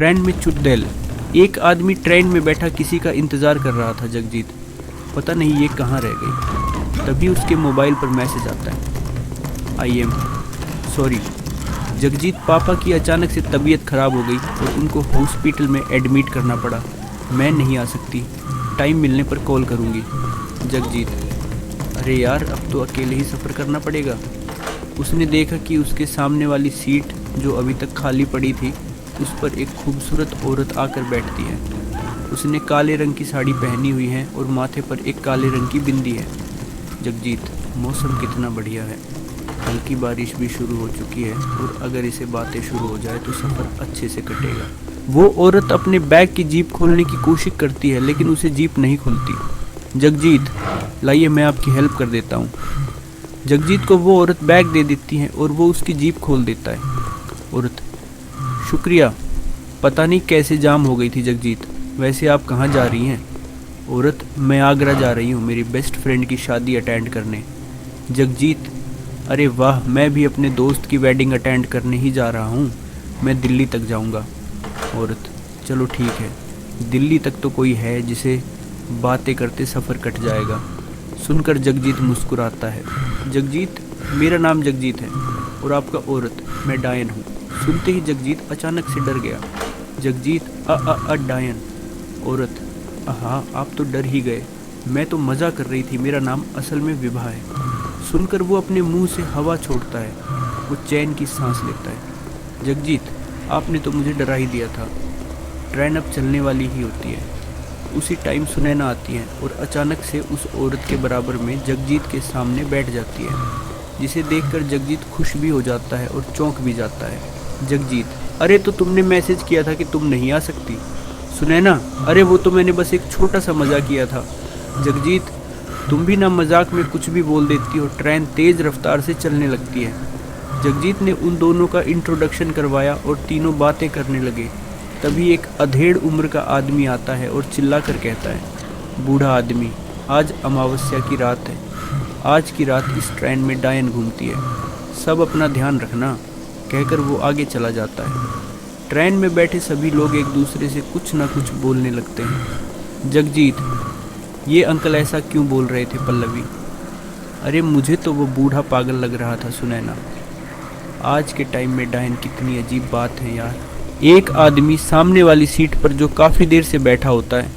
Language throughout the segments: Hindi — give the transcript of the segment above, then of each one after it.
ट्रेन में चुड़ैल। एक आदमी ट्रेन में बैठा किसी का इंतज़ार कर रहा था जगजीत। पता नहीं ये कहाँ रह गई। तभी उसके मोबाइल पर मैसेज आता है, आई एम सॉरी। जगजीत पापा की अचानक से तबीयत खराब हो गई और उनको हॉस्पिटल में एडमिट करना पड़ा। मैं नहीं आ सकती, टाइम मिलने पर कॉल करूँगी। जगजीत, अरे यार अब तो अकेले ही सफ़र करना पड़ेगा। उसने देखा कि उसके सामने वाली सीट जो अभी तक खाली पड़ी थी उस पर एक खूबसूरत औरत आकर बैठती है। उसने काले रंग की साड़ी पहनी हुई है और माथे पर एक काले रंग की बिंदी है। जगजीत, मौसम कितना बढ़िया है, हल्की बारिश भी शुरू हो चुकी है और अगर इसे बातें शुरू हो जाए तो सफ़र अच्छे से कटेगा। वो औरत अपने बैग की जीप खोलने की कोशिश करती है लेकिन उसे जीप नहीं खुलती। जगजीत, लाइए मैं आपकी हेल्प कर देता हूँ। जगजीत को वो औरत बैग दे देती है और वो उसकी जीप खोल देता है। औरत, शुक्रिया, पता नहीं कैसे जाम हो गई थी जगजीत। वैसे आप कहाँ जा रही हैं? औरत, मैं आगरा जा रही हूँ मेरी बेस्ट फ्रेंड की शादी अटेंड करने। जगजीत, अरे वाह, मैं भी अपने दोस्त की वेडिंग अटेंड करने ही जा रहा हूँ। मैं दिल्ली तक जाऊँगा। औरत, चलो ठीक है, दिल्ली तक तो कोई है जिसे बातें करते सफ़र कट जाएगा। सुनकर जगजीत मुस्कुराता है। जगजीत, मेरा नाम जगजीत है और आपका? औरत, मैं डायन हूँ। सुनते ही जगजीत अचानक से डर गया। जगजीत, डायन। औरत, हाँ आप तो डर ही गए, मैं तो मज़ा कर रही थी, मेरा नाम असल में विभा है। सुनकर वो अपने मुंह से हवा छोड़ता है। वो चैन की सांस लेता है। जगजीत, आपने तो मुझे डरा ही दिया था। ट्रेन अब चलने वाली ही होती है। उसी टाइम सुनैना आती है और अचानक से उस औरत के बराबर में जगजीत के सामने बैठ जाती है, जिसे देखकर जगजीत खुश भी हो जाता है और चौंक भी जाता है। जगजीत, अरे तो तुमने मैसेज किया था कि तुम नहीं आ सकती। सुनैना, अरे वो तो मैंने बस एक छोटा सा मजाक किया था। जगजीत, तुम भी ना मजाक में कुछ भी बोल देती हो। ट्रेन तेज़ रफ्तार से चलने लगती है। जगजीत ने उन दोनों का इंट्रोडक्शन करवाया और तीनों बातें करने लगे। तभी एक अधेड़ उम्र का आदमी आता है और चिल्लाकर कहता है, बूढ़ा आदमी, आज अमावस्या की रात है। आज की रात इस ट्रेन में डायन घूमती है, सब अपना ध्यान रखना। कहकर वो आगे चला जाता है। ट्रेन में बैठे सभी लोग एक दूसरे से कुछ ना कुछ बोलने लगते हैं। जगजीत, ये अंकल ऐसा क्यों बोल रहे थे? पल्लवी, अरे मुझे तो वो बूढ़ा पागल लग रहा था। सुनैना, आज के टाइम में डायन कितनी अजीब बात है यार। एक आदमी सामने वाली सीट पर जो काफ़ी देर से बैठा होता है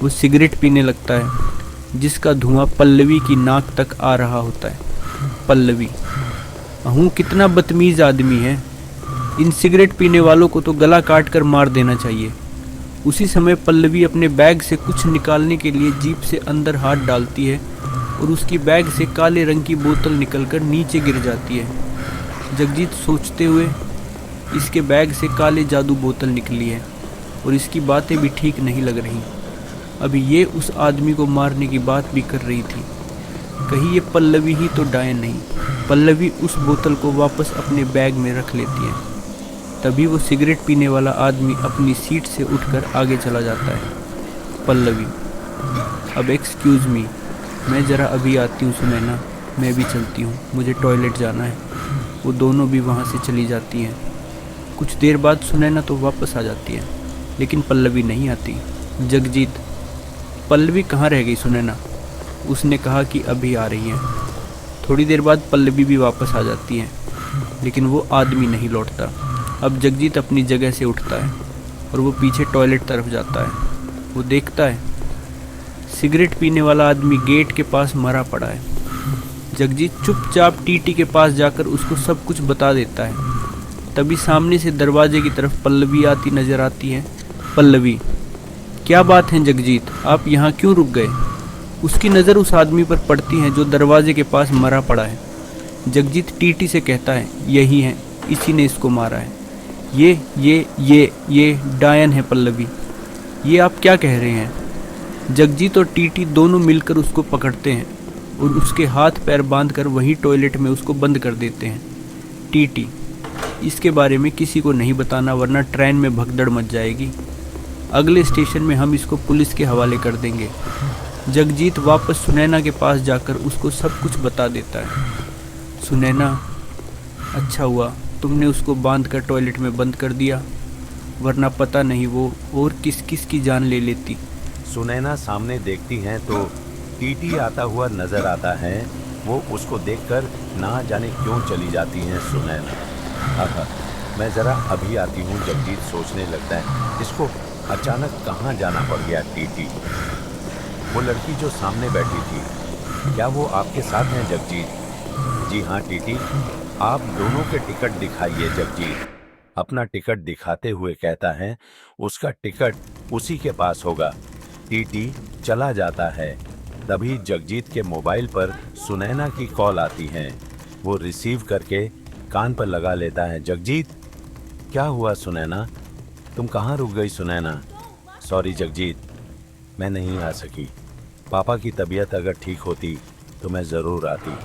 वो सिगरेट पीने लगता है, जिसका धुआं पल्लवी की नाक तक आ रहा होता है। पल्लवी, अहूँ कितना बदतमीज़ आदमी है, इन सिगरेट पीने वालों को तो गला काट कर मार देना चाहिए। उसी समय पल्लवी अपने बैग से कुछ निकालने के लिए जीप से अंदर हाथ डालती है और उसकी बैग से काले रंग की बोतल निकलकर नीचे गिर जाती है। जगजीत सोचते हुए, इसके बैग से काले जादू बोतल निकली है और इसकी बातें भी ठीक नहीं लग रही। अभी ये उस आदमी को मारने की बात भी कर रही थी। कहीं ये पल्लवी ही तो डायन नहीं। पल्लवी उस बोतल को वापस अपने बैग में रख लेती है। तभी वो सिगरेट पीने वाला आदमी अपनी सीट से उठकर आगे चला जाता है। पल्लवी, अब एक्सक्यूज़ मी, मैं ज़रा अभी आती हूँ। सुनैना, मैं भी चलती हूँ, मुझे टॉयलेट जाना है। वो दोनों भी वहाँ से चली जाती हैं। कुछ देर बाद सुनैना तो वापस आ जाती है लेकिन पल्लवी नहीं आती। जगजीत, पल्लवी कहाँ रह गई? सुनैना, उसने कहा कि अभी आ रही है। थोड़ी देर बाद पल्लवी भी वापस आ जाती है लेकिन वो आदमी नहीं लौटता। अब जगजीत अपनी जगह से उठता है और वो पीछे टॉयलेट तरफ जाता है। वो देखता है सिगरेट पीने वाला आदमी गेट के पास मरा पड़ा है। जगजीत चुपचाप टीटी के पास जाकर उसको सब कुछ बता देता है। तभी सामने से दरवाजे की तरफ पल्लवी आती नजर आती है। पल्लवी, क्या बात है जगजीत, आप यहाँ क्यों रुक गए? उसकी नज़र उस आदमी पर पड़ती है जो दरवाजे के पास मरा पड़ा है। जगजीत टीटी से कहता है, यही है, इसी ने इसको मारा है। ये डायन है पल्लवी। ये आप क्या कह रहे हैं? जगजीत और टीटी दोनों मिलकर उसको पकड़ते हैं और उसके हाथ पैर बांधकर वहीं टॉयलेट में उसको बंद कर देते हैं। टीटी, इसके बारे में किसी को नहीं बताना वरना ट्रेन में भगदड़ मच जाएगी। अगले स्टेशन में हम इसको पुलिस के हवाले कर देंगे। जगजीत वापस सुनैना के पास जाकर उसको सब कुछ बता देता है। सुनैना, अच्छा हुआ तुमने उसको बांध कर टॉयलेट में बंद कर दिया। वरना पता नहीं वो और किस किस की जान ले लेती। सुनैना सामने देखती हैं तो टीटी आता हुआ नजर आता है। वो उसको देखकर ना जाने क्यों चली जाती हैं सुनैना। आहा, मैं जरा अभी आती हूँ, जगजीत सोचने लगता है। इसको अचानक कहाँ जाना पड़ गया टीटी। वो लड़की जो सामने बैठी थी, क्या वो आपके साथ हैं जगजीत? जी हाँ टीटी, आप दोनों के टिकट दिखाइए। जगजीत अपना टिकट दिखाते हुए कहता है उसका टिकट उसी के पास होगा। टीटी चला जाता है। तभी जगजीत के मोबाइल पर सुनैना की कॉल आती है। वो रिसीव करके कान पर लगा लेता है। जगजीत, क्या हुआ सुनैना? तुम कहाँ रुक गई सुनैना? सॉरी जगजीत, मैं नहीं आ सकी। पापा की तबीयत अगर ठीक होती तो मैं जरूर आती।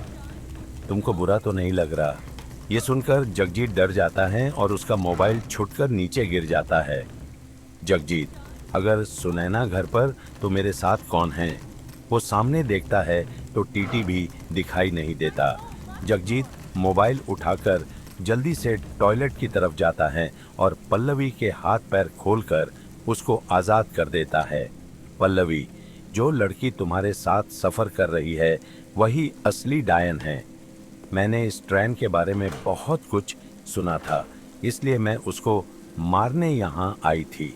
तुमको बुरा तो नहीं लग रहा? ये सुनकर जगजीत डर जाता है और उसका मोबाइल छुटकर नीचे गिर जाता है। जगजीत, अगर सुनैना घर पर तो मेरे साथ कौन है? वो सामने देखता है तो टीटी भी दिखाई नहीं देता। जगजीत मोबाइल उठाकर जल्दी से टॉयलेट की तरफ जाता है और पल्लवी के हाथ पैर खोलकर उसको आजाद कर देता है। पल्लवी, जो लड़की तुम्हारे साथ सफर कर रही है वही असली डायन है। मैंने इस ट्रेन के बारे में बहुत कुछ सुना था, इसलिए मैं उसको मारने यहाँ आई थी।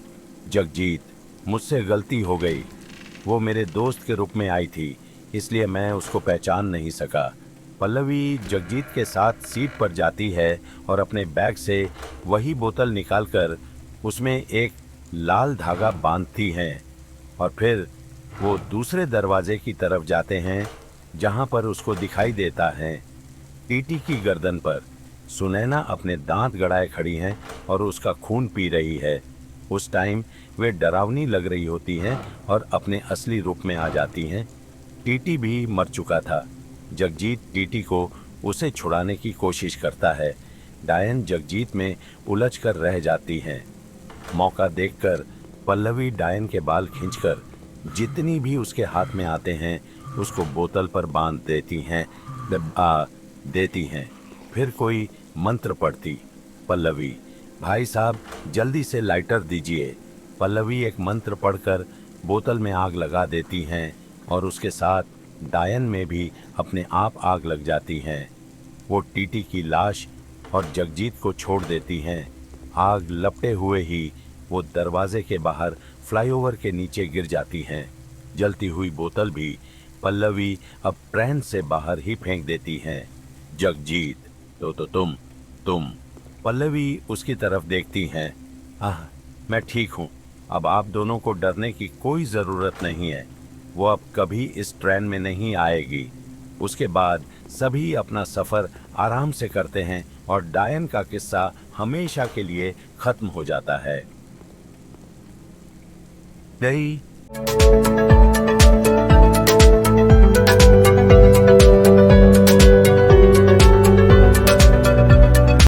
जगजीत, मुझसे गलती हो गई। वो मेरे दोस्त के रूप में आई थी, इसलिए मैं उसको पहचान नहीं सका। पल्लवी जगजीत के साथ सीट पर जाती है और अपने बैग से वही बोतल निकालकर उसमें एक लाल धागा बांधती है और फिर वो दूसरे दरवाजे की तरफ जाते हैं जहां पर उसको दिखाई देता है टीटी की गर्दन पर सुनैना अपने दांत गड़ाए खड़ी हैं और उसका खून पी रही है। उस टाइम वे डरावनी लग रही होती हैं और अपने असली रूप में आ जाती हैं। टीटी भी मर चुका था। जगजीत टीटी को उसे छुड़ाने की कोशिश करता है। डायन जगजीत में उलझकर रह जाती हैं। मौका देखकर पल्लवी डायन के बाल खींचकर जितनी भी उसके हाथ में आते हैं उसको बोतल पर बांध देती हैं। फिर कोई मंत्र पढ़ती। पल्लवी, भाई साहब जल्दी से लाइटर दीजिए। पल्लवी एक मंत्र पढ़कर बोतल में आग लगा देती हैं और उसके साथ डायन में भी अपने आप आग लग जाती हैं। वो टीटी की लाश और जगजीत को छोड़ देती हैं। आग लपटे हुए ही वो दरवाजे के बाहर फ्लाईओवर के नीचे गिर जाती हैं। जलती हुई बोतल भी पल्लवी अब ट्रेन से बाहर ही फेंक देती हैं। जगजीत, तो तुम पल्लवी उसकी तरफ देखती हैं। आह, मैं ठीक हूँ। अब आप दोनों को डरने की कोई जरूरत नहीं है। वो अब कभी इस ट्रेन में नहीं आएगी। उसके बाद सभी अपना सफर आराम से करते हैं और डायन का किस्सा हमेशा के लिए खत्म हो जाता है।